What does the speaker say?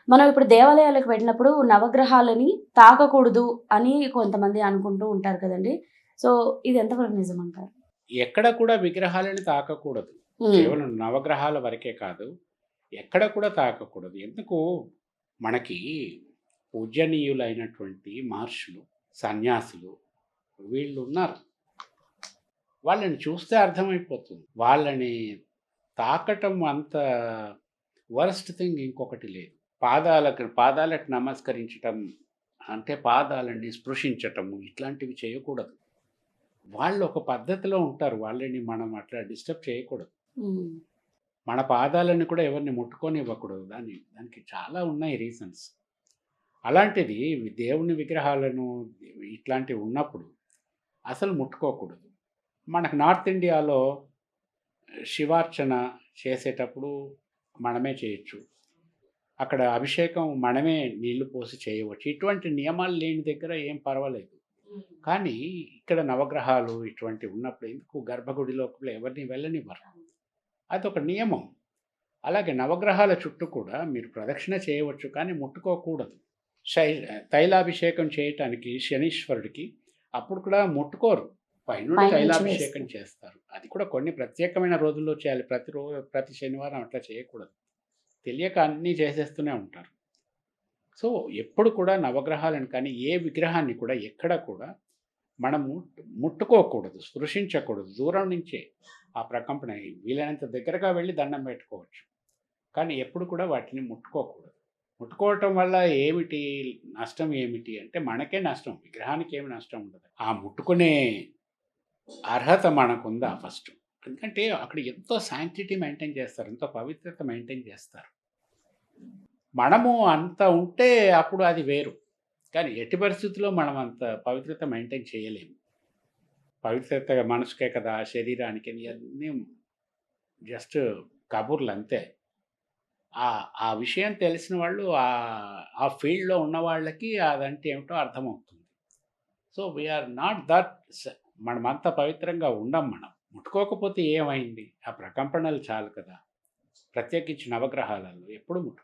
మనం ఇప్పుడు దేవాలయాలకు వెళ్ళినప్పుడు నవగ్రహాలని తాకకూడదు అని కొంతమంది అనుకుంటూ ఉంటారు కదండీ! సో, ఇది ఎంతవరకు నిజమంటారు? ఎక్కడ కూడా విగ్రహాలను తాకకూడదు. హ్మ్. కేవలం నవగ్రహాల వరకే కాదు. ఎక్కడ కూడా తాకకూడదు. ఎందుకు మనకి పూజ్యనీయులైనటువంటి మహర్షులు, సన్యాసులు వీళ్ళున్నారు. వాళ్ళని చూస్తే అర్థమైపోతుంది. వాళ్ళని తాకటం అంత వరస్ట్ థింగ్ ఇంకొకటి లేదు. పాదాలకు నమస్కరించటం అంటే పాదాలని స్పృశించటము ఇట్లాంటివి చేయకూడదు. వాళ్ళు ఒక పద్ధతిలో ఉంటారు. వాళ్ళని మనం అట్లా డిస్టర్బ్ చేయకూడదు. హ్మ్. మన పాదాలను కూడా ఎవరిని ముట్టుకోనివ్వకూడదు. దానికి చాలా ఉన్నాయి రీజన్స్. అలాంటిది దేవుని విగ్రహాలను ఇట్లాంటివి ఉన్నప్పుడు అసలు ముట్టుకోకూడదు. మనకు నార్త్ ఇండియాలో శివార్చన చేసేటప్పుడు మనమే చేయొచ్చు. అక్కడ అభిషేకం మనమే నీళ్లు పోసి చేయవచ్చు. ఇటువంటి నియమాలు లేని దగ్గర ఏం పర్వాలేదు. కానీ ఇక్కడ నవగ్రహాలు ఇటువంటివి ఉన్నప్పుడు ఎందుకు గర్భగుడిలోకి ఎవరిని వెళ్ళనివ్వరు. అదొక నియమం. అలాగే నవగ్రహాల చుట్టూ కూడా మీరు ప్రదక్షిణ చేయవచ్చు కానీ ముట్టుకోకూడదు. శై తైలాభిషేకం చేయటానికి శనీశ్వరుడికి అప్పుడు కూడా ముట్టుకోరు. పైనుండి పైనుంచి తైలాభిషేకం వేస్తారు. చేస్తారు. అది కూడా కొన్ని ప్రత్యేకమైన రోజుల్లో చేయాలి. ప్రతి శనివారం అట్లా చేయకూడదు. తెలియక అన్నీ చేసేస్తూనే ఉంటారు. సో, ఎప్పుడు కూడా నవగ్రహాలను కానీ ఏ విగ్రహాన్ని కూడా ఎక్కడ కూడా మనము ముట్టుకోకూడదు, స్పృశించకూడదు. దూరం నుంచే ఆ ప్రకంపన వీలైనంత దగ్గరగా వెళ్ళి దండం పెట్టుకోవచ్చు. కానీ ఎప్పుడు కూడా వాటిని ముట్టుకోకూడదు. ముట్టుకోవటం వల్ల ఏమిటి నష్టం ఏమిటి అంటే మనకే నష్టం. విగ్రహానికి ఏమి నష్టం ఉండదు. ఆ ముట్టుకునే అర్హత మనకుందా ఫస్ట్. ఎందుకంటే అక్కడ ఎంతో శాంక్టిటీ మెయింటైన్ చేస్తారు. ఎంతో పవిత్రత మెయింటైన్ చేస్తారు. మనము అంత ఉంటే అప్పుడు అది వేరు. కానీ ఎట్టి పరిస్థితుల్లో మనం అంత పవిత్రత మెయింటైన్ చేయలేము. పవిత్రత మనసుకే కదా! శరీరానికి ఇయన్నీ జస్ట్ కబుర్లంతే. ఆ విషయం తెలిసిన వాళ్ళు ఆ ఫీల్డ్‌లో ఉన్న వాళ్ళకి అదంటే ఏమిటో అర్థమవుతుంది. So, we are not that మనమంత పవిత్రంగా ఉండం మనం. ముట్టుకోకపోతే ఏమైంది? ఆ ప్రకంపనలు చాలు కదా! ప్రత్యేకించి నవగ్రహాలలో ఎప్పుడు ముట్టుకోం.